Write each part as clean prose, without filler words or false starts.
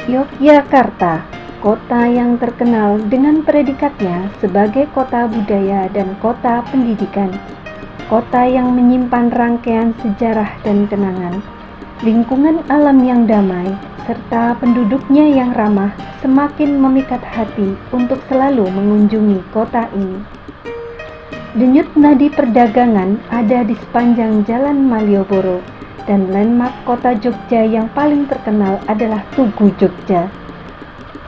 Yogyakarta, kota yang terkenal dengan predikatnya sebagai kota budaya dan kota pendidikan, kota yang menyimpan rangkaian sejarah dan kenangan, lingkungan alam yang damai, serta penduduknya yang ramah semakin memikat hati untuk selalu mengunjungi kota ini. Denyut nadi perdagangan ada di sepanjang Jalan Malioboro, dan landmark kota Jogja yang paling terkenal adalah Tugu Jogja.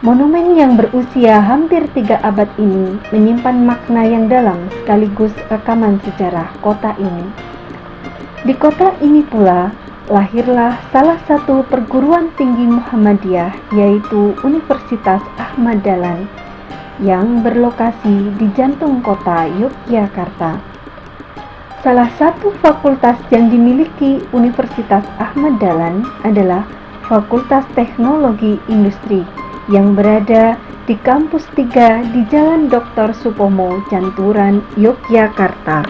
Monumen yang berusia hampir 3 abad ini menyimpan makna yang dalam sekaligus rekaman sejarah kota ini. Di kota ini pula lahirlah salah satu perguruan tinggi Muhammadiyah, yaitu Universitas Ahmad Dahlan, yang berlokasi di jantung kota Yogyakarta. Salah satu fakultas yang dimiliki Universitas Ahmad Dahlan adalah Fakultas Teknologi Industri yang berada di Kampus 3 di Jalan Dr. Supomo, Janturan, Yogyakarta.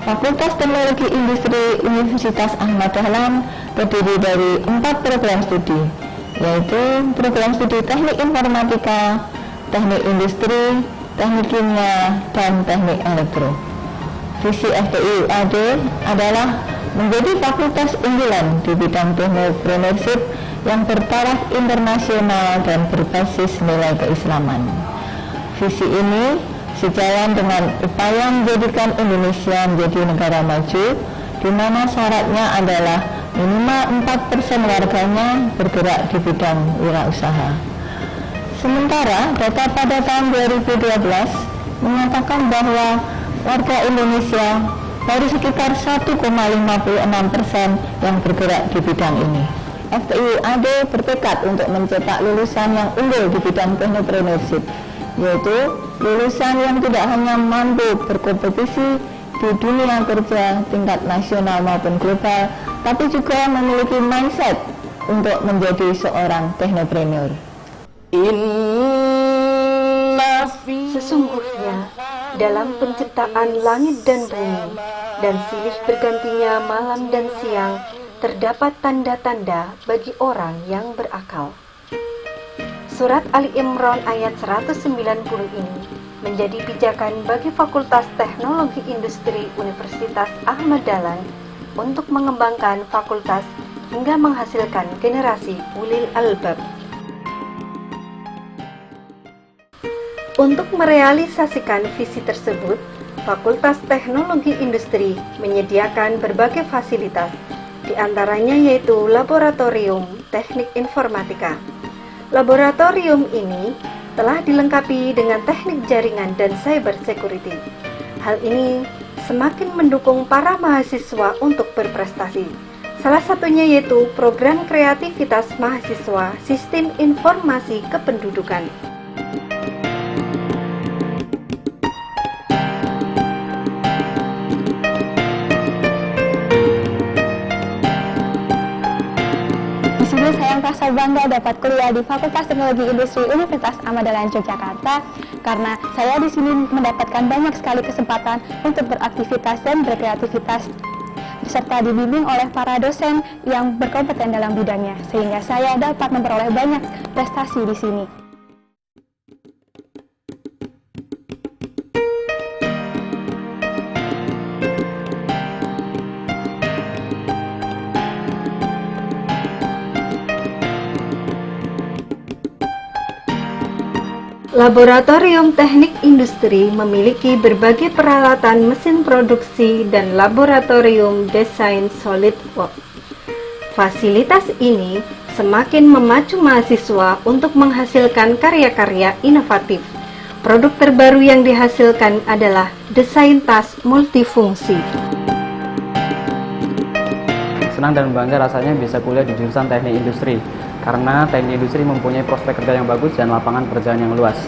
Fakultas Teknologi Industri Universitas Ahmad Dahlan terdiri dari 4 program studi, yaitu program studi Teknik Informatika, Teknik Industri, Teknik Kimia, dan Teknik Elektro. Visi FTIUAD adalah menjadi fakultas unggulan di bidang technopreneurship yang bertaraf internasional dan berbasis nilai keislaman. Visi ini sejalan dengan upaya menjadikan Indonesia menjadi negara maju, di mana syaratnya adalah minimal 4% warganya bergerak di bidang wirausaha. Sementara data pada tahun 2012 mengatakan bahwa warga Indonesia baru sekitar 1,56% yang bergerak di bidang ini. FTIUAD bertekad untuk mencetak lulusan yang unggul di bidang technopreneurship, yaitu lulusan yang tidak hanya mampu berkompetisi di dunia kerja tingkat nasional maupun global, tapi juga memiliki mindset untuk menjadi seorang technopreneur. Sesungguhnya dalam penciptaan langit dan bumi dan silih bergantinya malam dan siang terdapat tanda-tanda bagi orang yang berakal. Surat Ali Imran ayat 190 ini menjadi pijakan bagi Fakultas Teknologi Industri Universitas Ahmad Dahlan untuk mengembangkan fakultas hingga menghasilkan generasi ulil albab. Untuk merealisasikan visi tersebut, Fakultas Teknologi Industri menyediakan berbagai fasilitas, di antaranya yaitu Laboratorium Teknik Informatika. Laboratorium ini telah dilengkapi dengan teknik jaringan dan cyber security. Hal ini semakin mendukung para mahasiswa untuk berprestasi. Salah satunya yaitu program kreativitas mahasiswa Sistem Informasi Kependudukan. Saya merasa bangga dapat kuliah di Fakultas Teknologi Industri Universitas Ahmad Dahlan Yogyakarta karena saya di sini mendapatkan banyak sekali kesempatan untuk beraktivitas dan berkreativitas serta dibimbing oleh para dosen yang berkompeten dalam bidangnya, sehingga saya dapat memperoleh banyak prestasi di sini. Laboratorium Teknik Industri memiliki berbagai peralatan mesin produksi dan laboratorium desain SolidWorks. Fasilitas ini semakin memacu mahasiswa untuk menghasilkan karya-karya inovatif. Produk terbaru yang dihasilkan adalah desain tas multifungsi. Senang dan bangga rasanya bisa kuliah di jurusan Teknik Industri, karena teknik industri mempunyai prospek kerja yang bagus dan lapangan pekerjaan yang luas.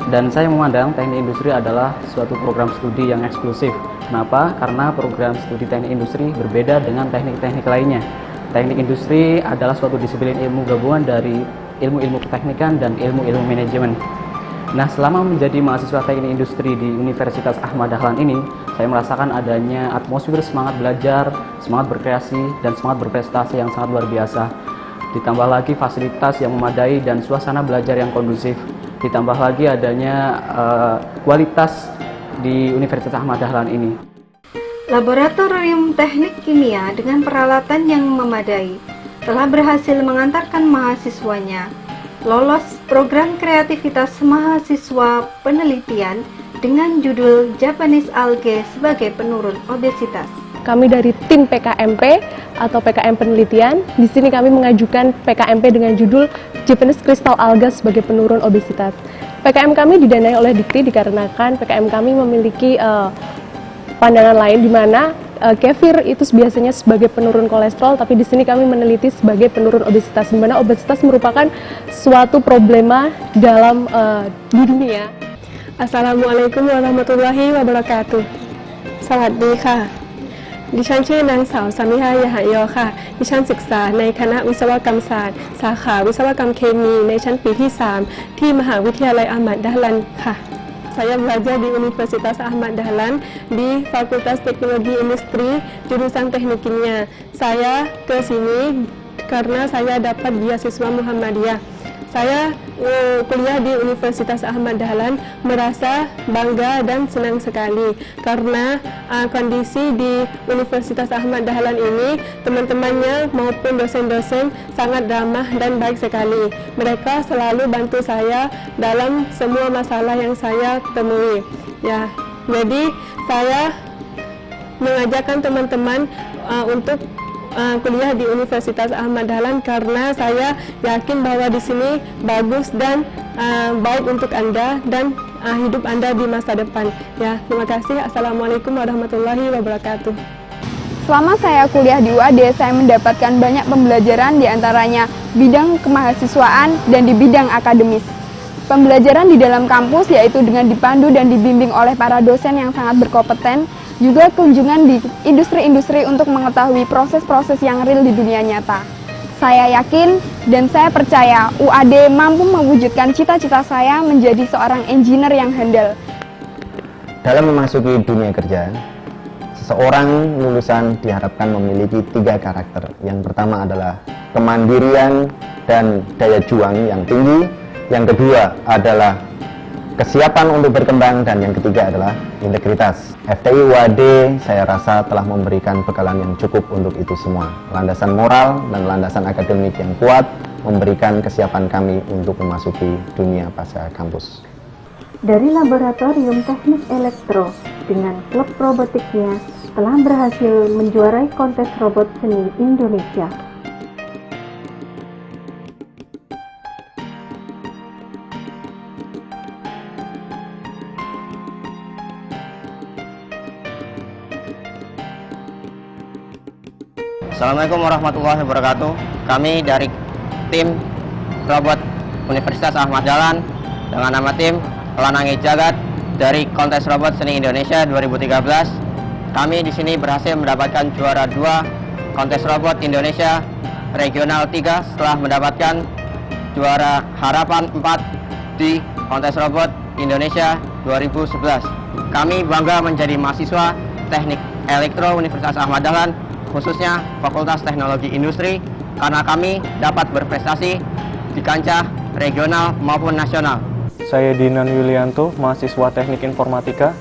Dan saya memandang teknik industri adalah suatu program studi yang eksklusif. Kenapa? Karena program studi teknik industri berbeda dengan teknik-teknik lainnya. Teknik industri adalah suatu disiplin ilmu gabungan dari ilmu-ilmu keteknikan dan ilmu-ilmu manajemen. Nah, selama menjadi mahasiswa teknik industri di Universitas Ahmad Dahlan ini, saya merasakan adanya atmosfer semangat belajar, semangat berkreasi, dan semangat berprestasi yang sangat luar biasa. Ditambah lagi fasilitas yang memadai dan suasana belajar yang kondusif. Ditambah lagi adanya kualitas di Universitas Ahmad Dahlan ini. Laboratorium Teknik Kimia dengan peralatan yang memadai telah berhasil mengantarkan mahasiswanya lolos program kreativitas mahasiswa penelitian dengan judul Japanese Algae sebagai penurun obesitas. Kami dari tim PKMP atau PKM penelitian. Di sini kami mengajukan PKMP dengan judul Japanese Crystal Alga sebagai penurun obesitas. PKM kami didanai oleh Dikti dikarenakan PKM kami memiliki pandangan lain di mana kefir itu biasanya sebagai penurun kolesterol, tapi di sini kami meneliti sebagai penurun obesitas, di mana obesitas merupakan suatu problema dalam di dunia. Assalamualaikum warahmatullahi wabarakatuh สวัสดีค่ะดิฉันชื่อนางสาวสามิฮายะหะยอค่ะดิฉันศึกษาในคณะวิศวกรรมศาสตร์สาขาวิศวกรรมเคมีในชั้นปีที่ 3 ที่มหาวิทยาลัยAhmad Dahlan ค่ะ Saya belajar di Universitas Ahmad Dahlan di Fakultas Teknologi Industri jurusan Teknik Kimia. Saya ke sini karena saya dapat beasiswa Muhammadiyah. Saya kuliah di Universitas Ahmad Dahlan merasa bangga dan senang sekali karena kondisi di Universitas Ahmad Dahlan ini teman-temannya maupun dosen-dosen sangat ramah dan baik sekali. Mereka selalu bantu saya dalam semua masalah yang saya temui. Ya, jadi saya mengajarkan teman-teman untuk kuliah di Universitas Ahmad Dahlan karena saya yakin bahwa di sini bagus dan baik untuk Anda dan hidup Anda di masa depan. Ya, terima kasih. Assalamualaikum warahmatullahi wabarakatuh. Selama saya kuliah di UAD, saya mendapatkan banyak pembelajaran di antaranya bidang kemahasiswaan dan di bidang akademis. Pembelajaran di dalam kampus yaitu dengan dipandu dan dibimbing oleh para dosen yang sangat berkompeten, juga kunjungan di industri-industri untuk mengetahui proses-proses yang real di dunia nyata. Saya yakin dan saya percaya UAD mampu mewujudkan cita-cita saya menjadi seorang engineer yang handal. Dalam memasuki dunia kerja, seseorang lulusan diharapkan memiliki 3 karakter. Yang pertama adalah kemandirian dan daya juang yang tinggi. Yang kedua adalah kesiapan untuk berkembang, dan yang ketiga adalah integritas. FTI UAD saya rasa telah memberikan bekalan yang cukup untuk itu semua. Landasan moral dan landasan akademik yang kuat memberikan kesiapan kami untuk memasuki dunia pasca kampus. Dari Laboratorium Teknik Elektro dengan klub robotiknya telah berhasil menjuarai kontes robot seni Indonesia. Assalamualaikum warahmatullahi wabarakatuh. Kami dari tim robot Universitas Ahmad Dahlan dengan nama tim Lanangi Jagat dari kontes robot seni Indonesia 2013. Kami di sini berhasil mendapatkan juara 2 kontes robot Indonesia regional 3 setelah mendapatkan juara harapan 4 di kontes robot Indonesia 2011. Kami bangga menjadi mahasiswa Teknik Elektro Universitas Ahmad Dahlan, khususnya Fakultas Teknologi Industri, karena kami dapat berprestasi di kancah regional maupun nasional. Saya Dinan Yulianto, mahasiswa Teknik Informatika.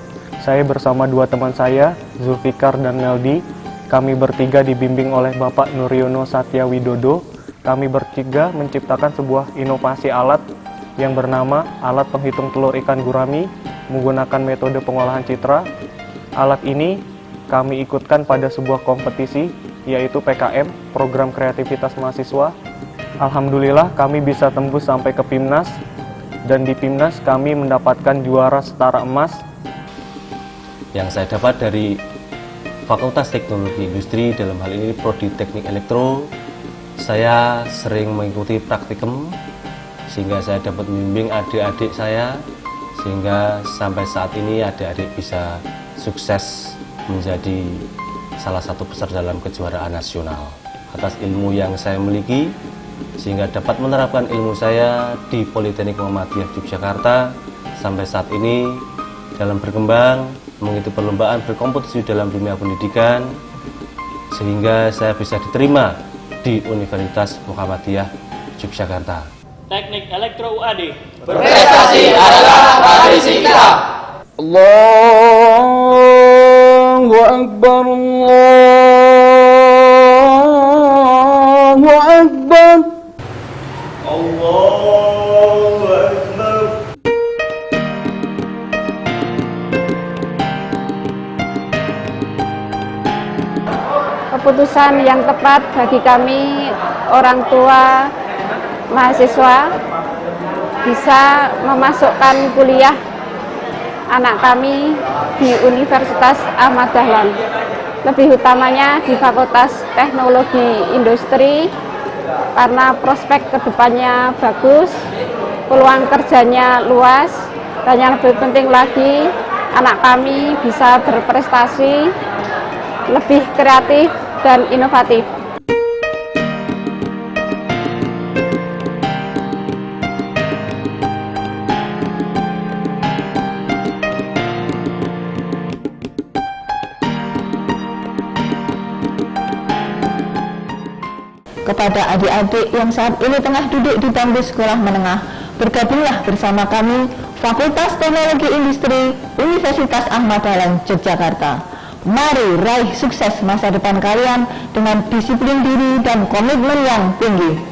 Saya bersama 2 teman saya, Zulfikar dan Meldi. Kami bertiga dibimbing oleh Bapak Nuryono Satya Widodo. Kami bertiga menciptakan sebuah inovasi alat yang bernama alat penghitung telur ikan gurami menggunakan metode pengolahan citra. Alat ini kami ikutkan pada sebuah kompetisi, yaitu PKM, Program Kreativitas Mahasiswa. Alhamdulillah kami bisa tembus sampai ke PIMNAS, dan di PIMNAS kami mendapatkan juara setara emas. Yang saya dapat dari Fakultas Teknologi Industri, dalam hal ini Prodi Teknik Elektro, saya sering mengikuti praktikum, sehingga saya dapat membimbing adik-adik saya, sehingga sampai saat ini adik-adik bisa sukses menjadi salah satu peserta dalam kejuaraan nasional. Atas ilmu yang saya miliki, sehingga dapat menerapkan ilmu saya di Politeknik Muhammadiyah Yogyakarta, sampai saat ini dalam berkembang, mengikuti perlombaan, berkompetisi dalam dunia pendidikan, sehingga saya bisa diterima di Universitas Muhammadiyah Yogyakarta. Teknik Elektro UAD. Berprestasi adalah tradisi kita. Allahu Akbar, Allahu Akbar, Allahu Akbar. Keputusan yang tepat bagi kami orang tua mahasiswa bisa memasukkan kuliah anak kami di Universitas Ahmad Dahlan, lebih utamanya di Fakultas Teknologi Industri, karena prospek kedepannya bagus, peluang kerjanya luas, dan yang lebih penting lagi anak kami bisa berprestasi, lebih kreatif dan inovatif. Kepada adik-adik yang saat ini tengah duduk di bangku sekolah menengah, bergabunglah bersama kami Fakultas Teknologi Industri Universitas Ahmad Dahlan Yogyakarta. Mari raih sukses masa depan kalian dengan disiplin diri dan komitmen yang tinggi.